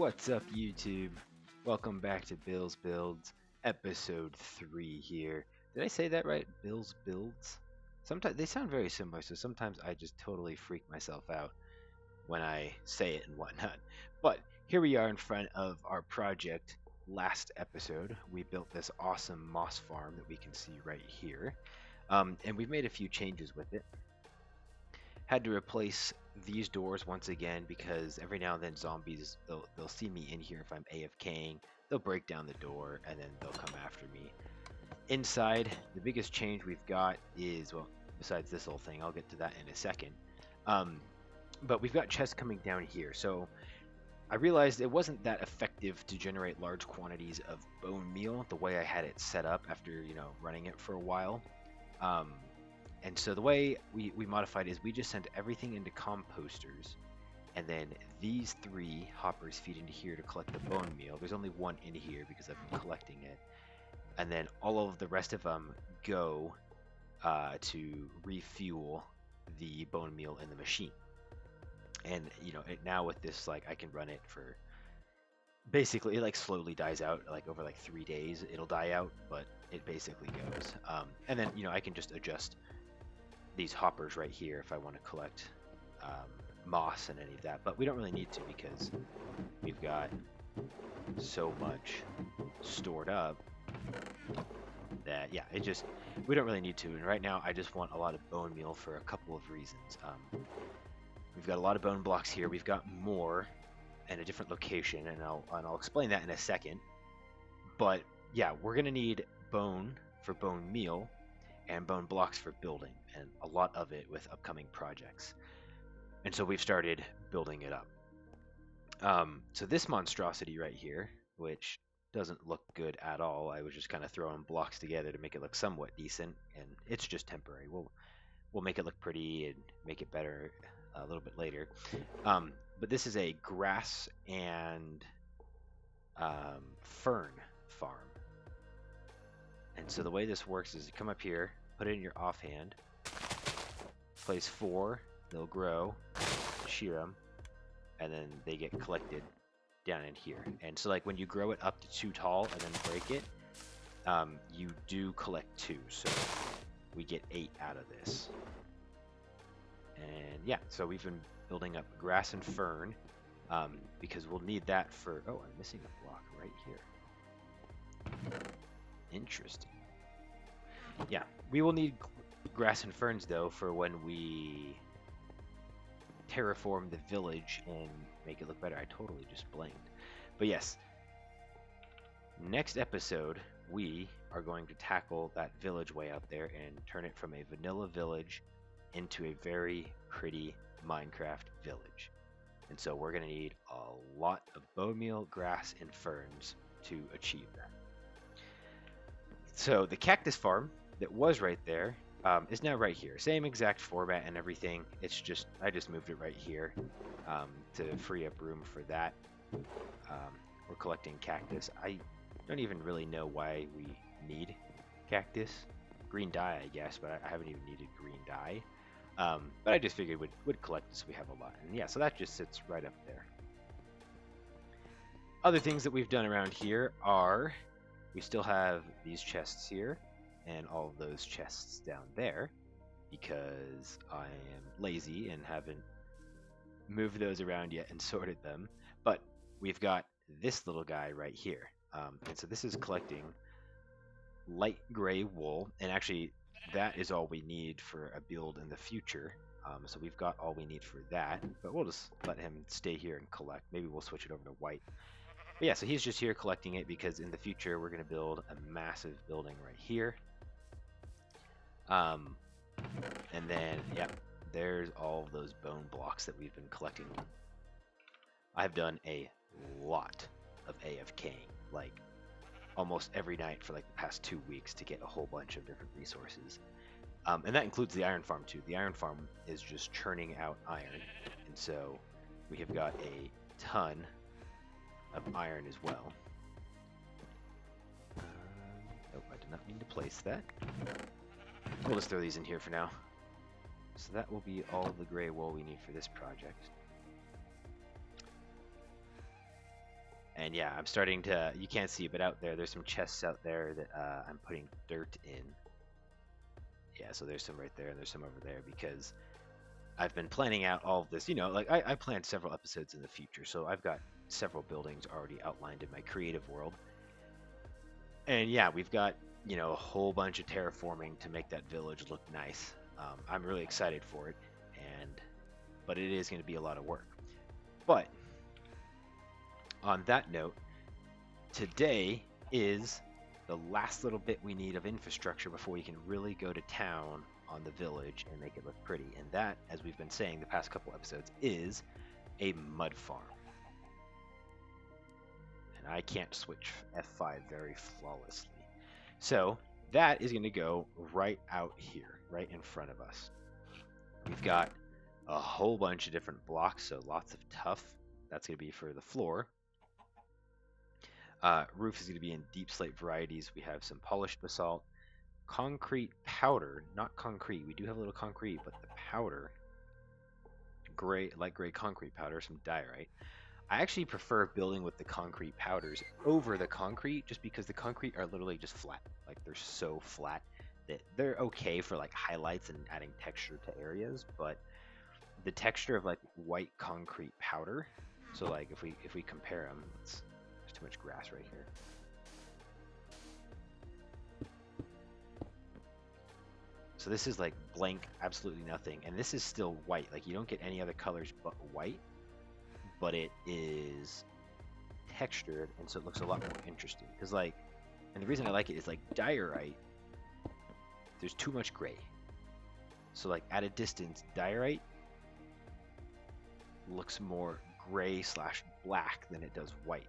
What's up, YouTube? Welcome back to BiLLz episode 3 here. Did I say that right? BiLLz? Sometimes they sound very similar, so sometimes I just totally freak myself out when I say it and whatnot. But here we are in front of our project. Last episode, we built this awesome moss farm that we can see right here. And we've made a few changes with it. Had to replace these doors once again because every now and then zombies, they'll see me in here if I'm AFKing, they'll break down the door and then they'll come after me. Inside, the biggest change we've got is, well, besides this whole thing, I'll get to that in a second. But we've got chests coming down here, so I realized it wasn't that effective to generate large quantities of bone meal the way I had it set up after, running it for a while. And so the way we modified is we just sent everything into composters, and then these 3 hoppers feed into here to collect the bone meal. There's only one in here because I've been collecting it. And then all of the rest of them go to refuel the bone meal in the machine. And, now with this, I can run it for... Basically, it slowly dies out, over 3 days it'll die out, but it basically goes. And then, I can just adjust these hoppers right here if I want to collect moss and any of that, but we don't really need to because we've got so much stored up that we don't really need to. And right now I just want a lot of bone meal for a couple of reasons. We've got a lot of bone blocks here. We've got more in a different location, and I'll explain that in a second. But yeah, we're gonna need bone for bone meal and bone blocks for building, and a lot of it with upcoming projects. And so we've started building it up. So this monstrosity right here, which doesn't look good at all, I was just kind of throwing blocks together to make it look somewhat decent, and it's just temporary. We'll make it look pretty and make it better a little bit later. But this is a grass and fern farm. And so the way this works is you come up here, put it in your offhand, place 4, they'll grow, shear them, and then they get collected down in here. And so when you grow it up to too tall and then break it, you do collect 2, so we get 8 out of this. And yeah, so we've been building up grass and fern because we'll need that for... Oh, I'm missing a block right here. Interesting. Yeah, we will need grass and ferns though for when we terraform the village and make it look better. I totally just blanked. But yes, next episode we are going to tackle that village way out there and turn it from a vanilla village into a very pretty Minecraft village. And so we're going to need a lot of bone meal, grass, and ferns to achieve that. So the cactus farm that was right there is now right here. Same exact format and everything. It's just, I just moved it right here to free up room for that. We're collecting cactus. I don't even really know why we need cactus. Green dye, I guess, but I haven't even needed green dye. But I just figured would collect this. We have a lot. And yeah, so that just sits right up there. Other things that we've done around here are... We still have these chests here and all of those chests down there because I am lazy and haven't moved those around yet and sorted them. But we've got this little guy right here. And so this is collecting light gray wool. And actually, that is all we need for a build in the future. So we've got all we need for that. But we'll just let him stay here and collect. Maybe we'll switch it over to white. But yeah, so he's just here collecting it because in the future we're going to build a massive building right here. And then, yeah, there's all of those bone blocks that we've been collecting. I've done a lot of AFKing, almost every night for the past 2 weeks to get a whole bunch of different resources. And that includes the iron farm too. The iron farm is just churning out iron. And so we have got a ton of iron as well. Nope, I did not mean to place that. We'll just throw these in here for now. So that will be all the gray wool we need for this project. And yeah, I'm starting to, you can't see, but out there, there's some chests out there that I'm putting dirt in. Yeah, so there's some right there, and there's some over there, because I've been planning out all of this. You know, like I planned several episodes in the future, so I've got several buildings already outlined in my creative world. And yeah, we've got, you know, a whole bunch of terraforming to make that village look nice. I'm really excited for it, and but it is going to be a lot of work. But on that note, today is the last little bit we need of infrastructure before we can really go to town on the village and make it look pretty. And that, as we've been saying the past couple episodes, is a mud farm. And I can't switch F5 very flawlessly. So that is going to go right out here, right in front of us. We've got a whole bunch of different blocks, so lots of tuff. That's going to be for the floor. Roof is going to be in deep slate varieties. We have some polished basalt, concrete powder, not concrete. We do have a little concrete, but the powder, gray, light gray concrete powder, some diorite. I actually prefer building with the concrete powders over the concrete, just because the concrete are literally just flat. Like, they're so flat that they're okay for like highlights and adding texture to areas, but the texture of like white concrete powder. So like if we compare them, there's too much grass right here. So this is like blank, absolutely nothing, and this is still white. Like, you don't get any other colors but white, but it is textured, and so it looks a lot more interesting. Because like, and the reason I like it is like diorite, there's too much gray. So like at a distance, diorite looks more gray / black than it does white.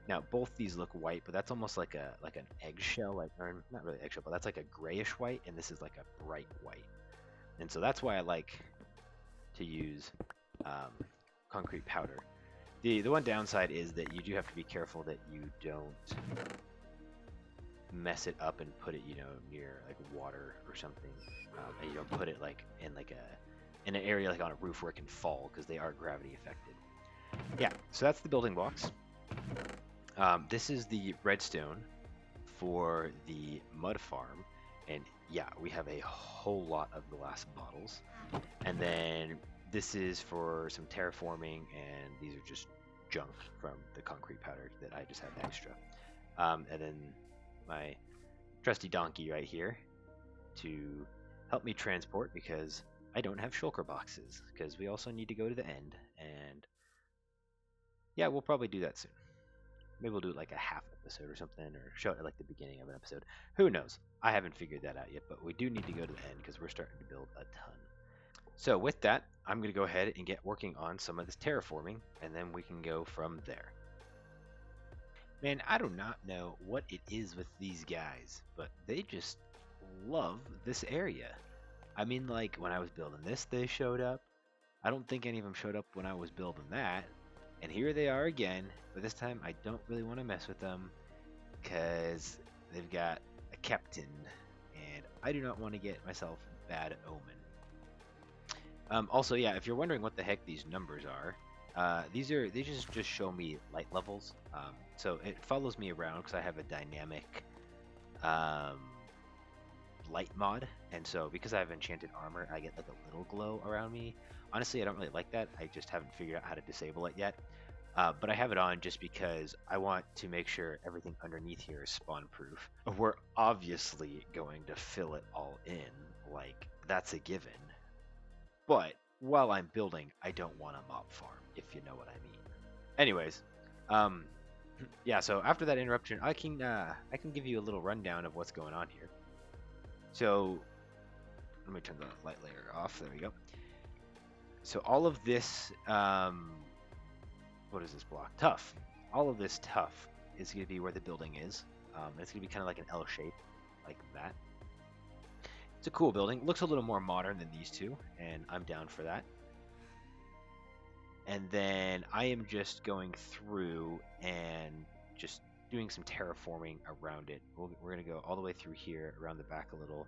Now both these look white, but that's almost like an eggshell, like, or not really eggshell, but that's like a grayish white, and this is like a bright white. And so that's why I like to use concrete powder. The one downside is that you do have to be careful that you don't mess it up and put it, you know, near like water or something, and you don't put it like in an area like on a roof where it can fall, because they are gravity affected. Yeah, so that's the building blocks. This is the redstone for the mud farm, and yeah, we have a whole lot of glass bottles. And then this is for some terraforming, and these are just junk from the concrete powder that I just have extra. And then my trusty donkey right here to help me transport, because I don't have shulker boxes, because we also need to go to the end, and yeah, we'll probably do that soon. Maybe we'll do like a half episode or something, or show it at like the beginning of an episode. Who knows? I haven't figured that out yet, but we do need to go to the end because we're starting to build a ton. So with that, I'm going to go ahead and get working on some of this terraforming, and then we can go from there. Man, I do not know what it is with these guys, but they just love this area. I mean, like, when I was building this, they showed up. I don't think any of them showed up when I was building that. And here they are again, but this time I don't really want to mess with them, because they've got a captain, and I do not want to get myself bad omen. Also, yeah, if you're wondering what the heck these numbers are, they just show me light levels. So it follows me around because I have a dynamic light mod, and so because I have enchanted armor, I get like a little glow around me. Honestly, I don't really like that. I just haven't figured out how to disable it yet. But I have it on just because I want to make sure everything underneath here is spawn proof. We're obviously going to fill it all in, like that's a given. But while I'm building, I don't want a mob farm, if you know what I mean. Anyways, yeah, so after that interruption, I can give you a little rundown of what's going on here. So let me turn the light layer off. There we go. So all of this, what is this block? Tuff. All of this tuff is going to be where the building is. It's going to be kind of like an L shape, like that. It's a cool building. Looks a little more modern than these two, and I'm down for that. And then I am just going through and just doing some terraforming around it. We're going to go all the way through here, around the back a little,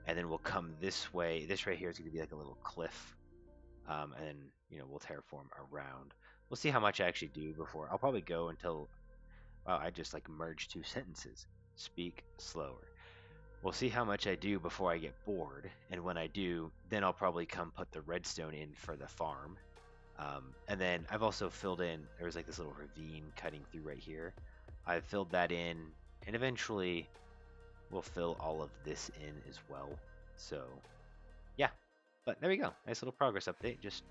and then we'll come this way. This right here is going to be like a little cliff, and then, you know, we'll terraform around. We'll see how much I actually do before. I'll probably go until Wow, I just like merged two sentences. Speak slower. We'll see how much I do before I get bored, and when I do, then I'll probably come put the redstone in for the farm. And then I've also filled in, there was like this little ravine cutting through right here. I've filled that in, and eventually we'll fill all of this in as well. So, yeah. But there we go. Nice little progress update. Just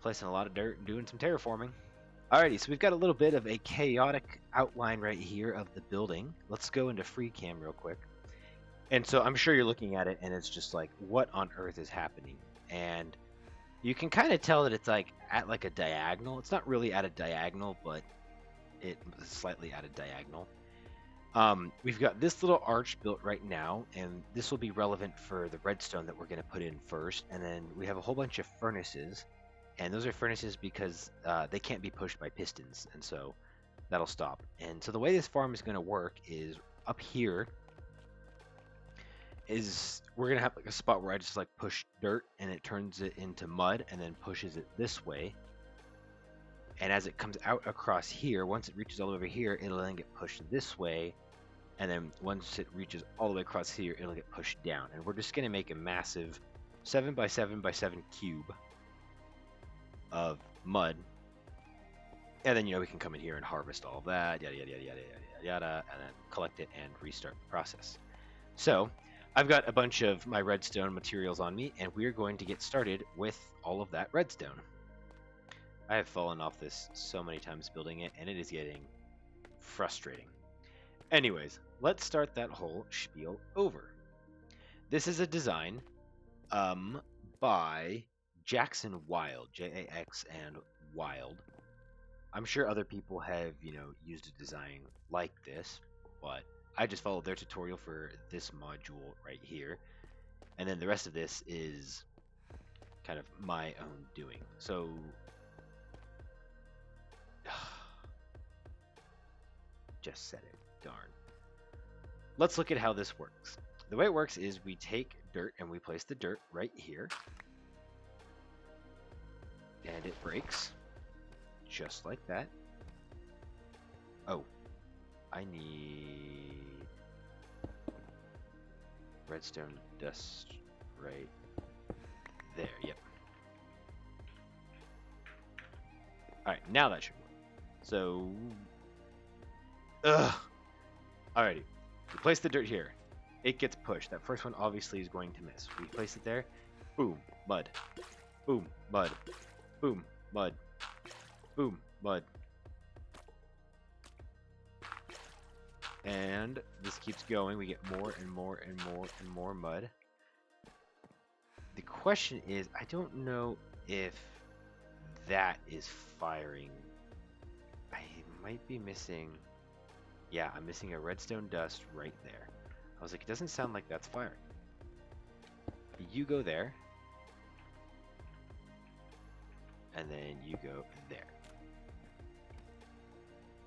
placing a lot of dirt and doing some terraforming. Alrighty, so we've got a little bit of a chaotic outline right here of the building. Let's go into free cam real quick. And so I'm sure you're looking at it and it's just like, what on earth is happening? And you can kind of tell that it's like at like a diagonal. It's not really at a diagonal, but it's slightly at a diagonal. We've got this little arch built right now, and this will be relevant for the redstone that we're going to put in first. And then we have a whole bunch of furnaces, and those are furnaces because they can't be pushed by pistons, and so that'll stop. And so the way this farm is going to work is up here is we're going to have like a spot where I just like push dirt and it turns it into mud and then pushes it this way. And as it comes out across here, once it reaches all the way over here, it'll then get pushed this way. And then once it reaches all the way across here, it'll get pushed down. And we're just going to make a massive 7 by 7 by 7 cube of mud. And then, we can come in here and harvest all of that, yada, yada, yada, yada, yada, yada, and then collect it and restart the process. So I've got a bunch of my redstone materials on me, and we're going to get started with all of that redstone. I have fallen off this so many times building it, and it is getting frustrating. Anyways, let's start that whole spiel over. This is a design by Jackson Wild, J-A-X and Wild. I'm sure other people have, used a design like this, but I just followed their tutorial for this module right here. And then the rest of this is kind of my own doing. So just said it, darn. Let's look at how this works. The way it works is we take dirt and we place the dirt right here. And it breaks. Just like that. Oh, I need redstone dust right there. Yep. Alright, now that should work. So, alrighty. We place the dirt here. It gets pushed. That first one obviously is going to miss. We place it there. Boom, mud. Boom, mud. Boom, mud. Boom, mud. And this keeps going. We get more and more and more and more mud. The question is, I don't know if that is firing. I might be missing. Yeah, I'm missing a redstone dust right there. I was like, it doesn't sound like that's firing. You go there. And then you go there.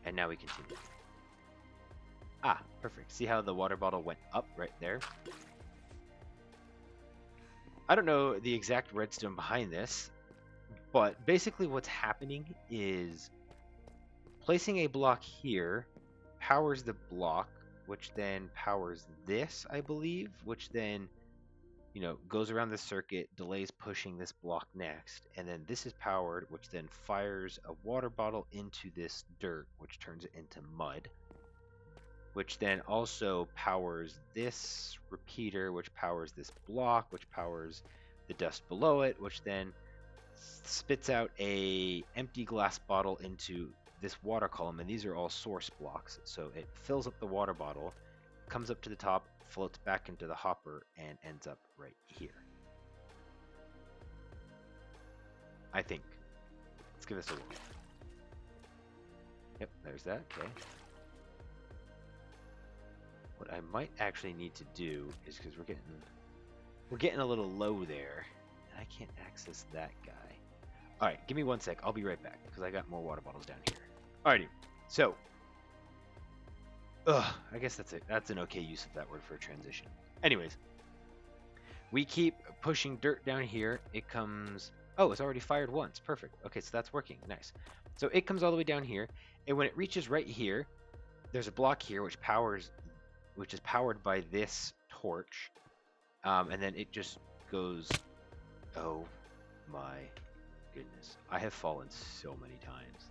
And now we continue. Ah, perfect. See how the water bottle went up right there? I don't know the exact redstone behind this, but basically what's happening is placing a block here powers the block, which then powers this, I believe, which then, goes around the circuit, delays pushing this block next, and then this is powered, which then fires a water bottle into this dirt, which turns it into mud, which then also powers this repeater, which powers this block, which powers the dust below it, which then spits out a empty glass bottle into this water column, and these are all source blocks. So it fills up the water bottle, comes up to the top, floats back into the hopper, and ends up right here. I think. Let's give this a whirl. Yep, there's that. Okay. What I might actually need to do is, because we're getting a little low there, and I can't access that guy. All right, give me 1 sec. I'll be right back because I got more water bottles down here. Alrighty, so I guess that's an okay use of that word for a transition. Anyways, we keep pushing dirt down here. It comes. Oh, it's already fired once. Perfect. Okay, so that's working. Nice. So it comes all the way down here, and when it reaches right here, there's a block here which is powered by this torch, and then it just goes. Oh my goodness! I have fallen so many times.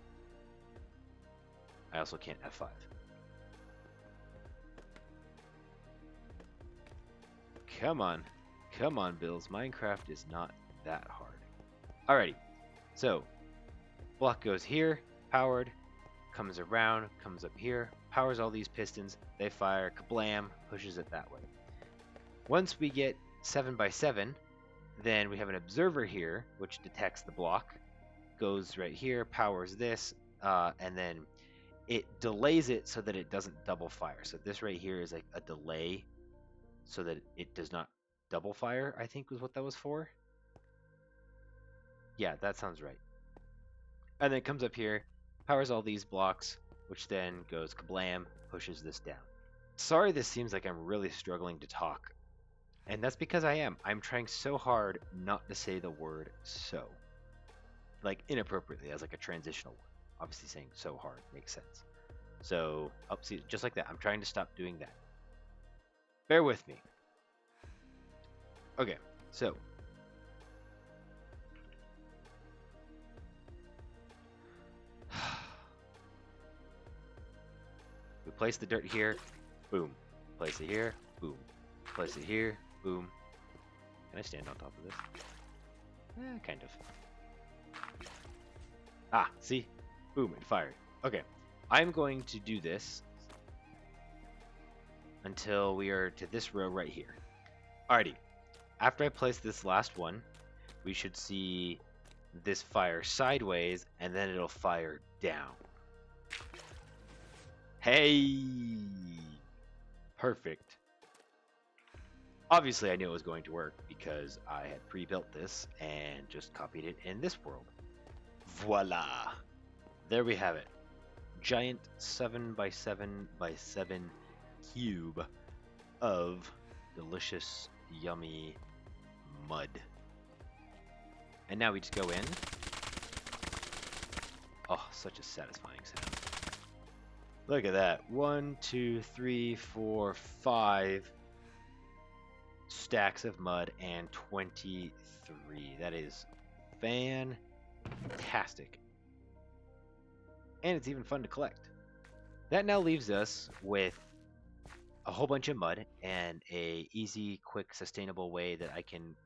I also can't F5. Come on, come on, BiLLz. Minecraft is not that hard. Alrighty, so block goes here, powered, comes around, comes up here, powers all these pistons, they fire, kablam, pushes it that way. Once we get 7 by 7, then we have an observer here, which detects the block, goes right here, powers this, and then it delays it so that it doesn't double fire. So this right here is like a delay so that it does not double fire, I think was what that was for. Yeah, that sounds right. And then it comes up here, powers all these blocks, which then goes kablam, pushes this down. Sorry this seems like I'm really struggling to talk. And that's because I am. I'm trying so hard not to say the word so. Like inappropriately as like a transitional word. Obviously saying so hard makes sense. So, see, just like that. I'm trying to stop doing that. Bear with me. Okay, so. We place the dirt here, boom. Place it here, boom. Place it here, boom. Can I stand on top of this? Kind of. Ah, see? Boom, it fired. Okay, I'm going to do this until we are to this row right here. Alrighty, after I place this last one, we should see this fire sideways, and then it'll fire down. Hey! Perfect. Obviously, I knew it was going to work because I had pre-built this and just copied it in this world. Voila! There we have it. Giant 7 by 7 by 7 cube of delicious, yummy mud. And now we just go in. Oh, such a satisfying sound. Look at that. 1, 2, 3, 4, 5 stacks of mud and 23. That is fantastic. And it's even fun to collect. That now leaves us with a whole bunch of mud and a easy, quick, sustainable way that I can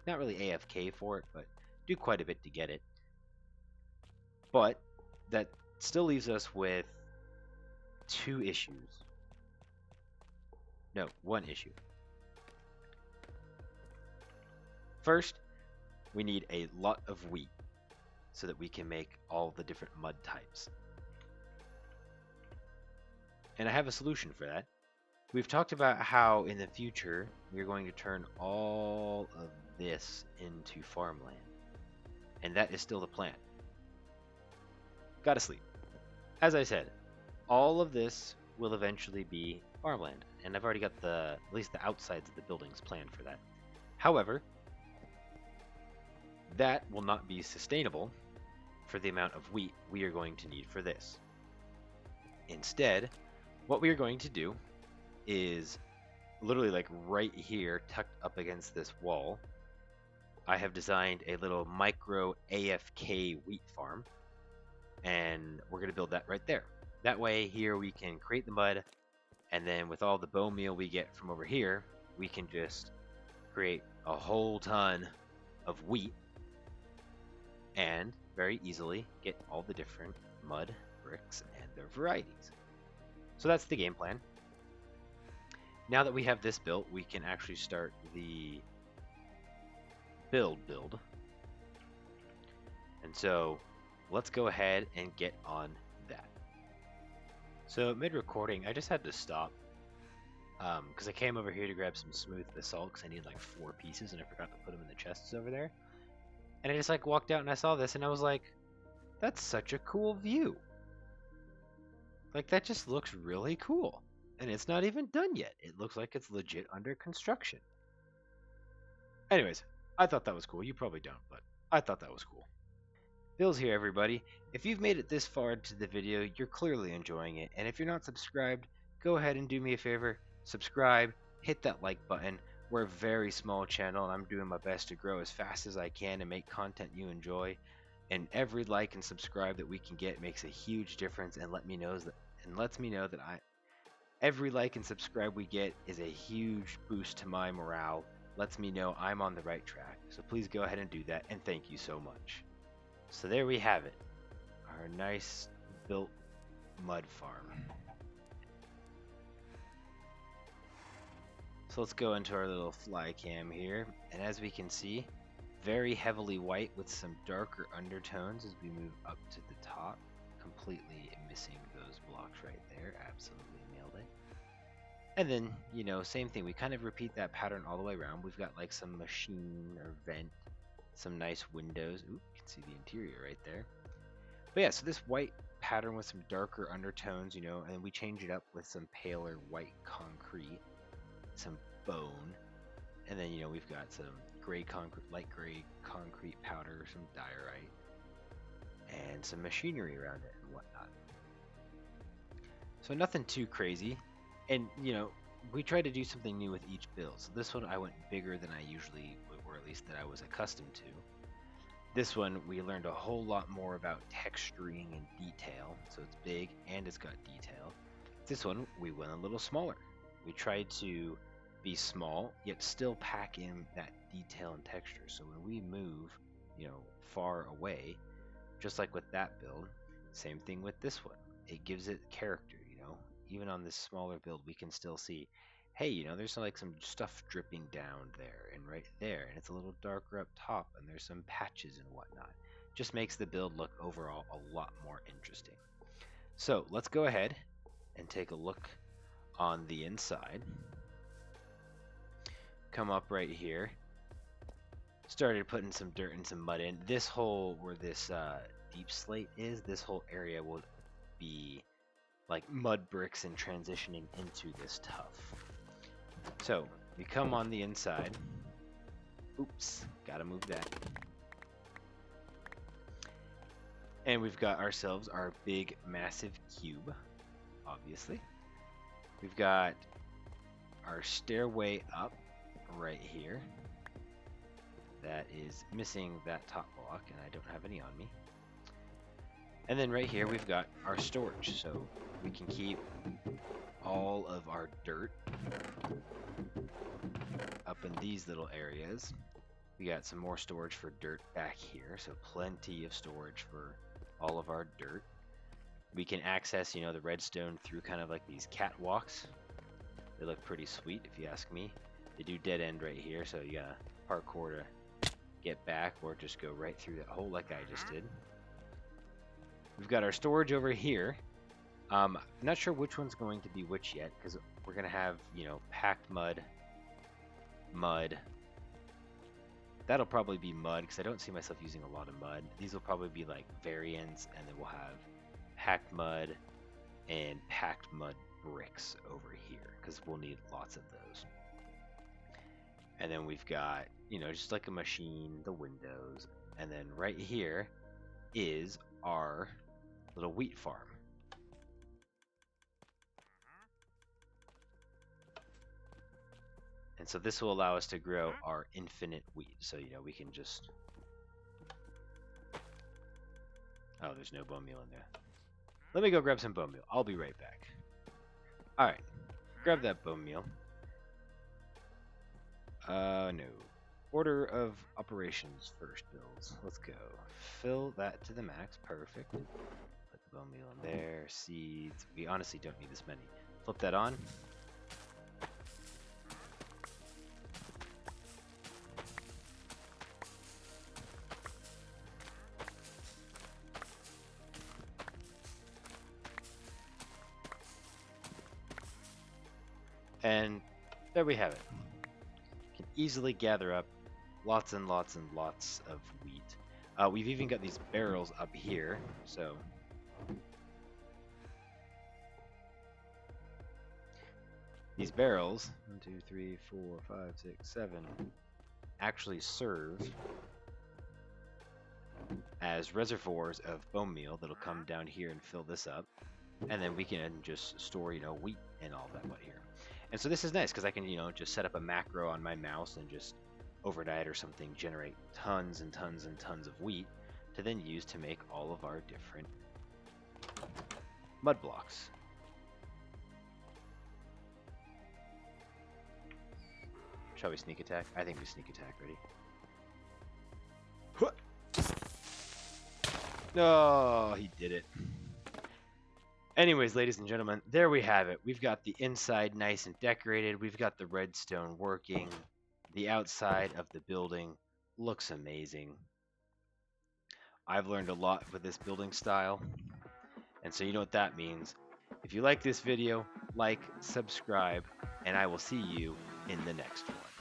not really AFK for it, but do quite a bit to get it. But that still leaves us with 2 issues. No, 1 issue. First, we need a lot of wheat so that we can make all the different mud types. And I have a solution for that. We've talked about how in the future we're going to turn all of this into farmland. And that is still the plan. Gotta sleep. As I said, all of this will eventually be farmland. And I've already got at least the outsides of the buildings planned for that. However, that will not be sustainable for the amount of wheat we are going to need for this. Instead, what we are going to do is literally like right here, tucked up against this wall, I have designed a little micro AFK wheat farm, and we're going to build that right there. That way here we can create the mud, and then with all the bone meal we get from over here, we can just create a whole ton of wheat and very easily get all the different mud bricks and their varieties. So that's the game plan. Now that we have this built, we can actually start the build. And so let's go ahead and get on that. So mid-recording, I just had to stop because I came over here to grab some smooth basalt because I need like 4 pieces and I forgot to put them in the chests over there. And I just like walked out and I saw this and I was like, that's such a cool view. Like that just looks really cool. And it's not even done yet. It looks like it's legit under construction. Anyways, I thought that was cool. You probably don't, but I thought that was cool. BiLLz here, everybody. If you've made it this far into the video, you're clearly enjoying it. And if you're not subscribed, go ahead and do me a favor. Subscribe, hit that like button. We're a very small channel, and I'm doing my best to grow as fast as I can and make content you enjoy. And every like and subscribe that we can get makes a huge difference, and lets me know that every like and subscribe we get is a huge boost to my morale. Lets me know I'm on the right track. So please go ahead and do that, and thank you so much. So there we have it, our nice built mud farm. So let's go into our little fly cam here, and as we can see, very heavily white with some darker undertones as we move up to the top, completely missing those blocks right there. Absolutely nailed it. And then, you know, same thing, we kind of repeat that pattern all the way around. We've got like some machine or vent, some nice windows. Ooh, you can see the interior right there. But yeah, so this white pattern with some darker undertones, you know, and we change it up with some paler white concrete, some bone, and then, you know, we've got some gray concrete, light gray concrete powder, some diorite, and some machinery around it and whatnot. So nothing too crazy. And, you know, we try to do something new with each build. So this one I went bigger than I usually would, or at least that I was accustomed to. This one, we learned a whole lot more about texturing and detail, so it's big and it's got detail. This one, we went a little smaller. We tried to be small, yet still pack in that detail and texture. So when we move, you know, far away, just like with that build, same thing with this one. It gives it character, you know. Even on this smaller build, we can still see, hey, you know, there's like some stuff dripping down there and right there, and it's a little darker up top, and there's some patches and whatnot. Just makes the build look overall a lot more interesting. So let's go ahead and take a look on the inside. Come up right here. Started putting some dirt and some mud in. This hole where this deep slate is, this whole area will be like mud bricks and transitioning into this tuff. So we come on the inside. Oops, gotta move that. And we've got ourselves our big, massive cube, obviously. We've got our stairway up right here. That is missing that top block, and I don't have any on me. And then right here we've got our storage, so we can keep all of our dirt up in these little areas. We got some more storage for dirt back here, so plenty of storage for all of our dirt. We can access, you know, the redstone through kind of like these catwalks. They look pretty sweet if you ask me. They do dead end right here, so you gotta parkour to get back or just go right through that hole like I just did. We've got our storage over here. I'm not sure which one's going to be which yet, because we're going to have, you know, packed mud. That'll probably be mud, because I don't see myself using a lot of mud. These will probably be like variants, and then we'll have packed mud and packed mud bricks over here, because we'll need lots of those. And then we've got, you know, just like a machine, the windows, and then right here is our little wheat farm. And so this will allow us to grow our infinite wheat. So, you know, we can just... Oh, there's no bone meal in there. Let me go grab some bone meal. I'll be right back. Alright. Grab that bone meal. No. Order of operations first, BiLLz. Let's go. Fill that to the max. Perfect. Put the bone meal in there. Seeds. We honestly don't need this many. Flip that on. And there we have it. You can easily gather up lots and lots and lots of wheat. We've even got these barrels up here, so these barrels, 1, 2, 3, 4, 5, 6, 7, actually serve as reservoirs of bone meal that'll come down here and fill this up. And then we can just store, wheat and all that what here. And so this is nice because I can, just set up a macro on my mouse and just overnight or something generate tons and tons and tons of wheat to then use to make all of our different mud blocks. Shall we sneak attack? I think we sneak attack. Ready? No, he did it. Anyways, ladies and gentlemen, there we have it. We've got the inside nice and decorated. We've got the redstone working. The outside of the building looks amazing. I've learned a lot with this building style. And so you know what that means. If you like this video, like, subscribe, and I will see you in the next one.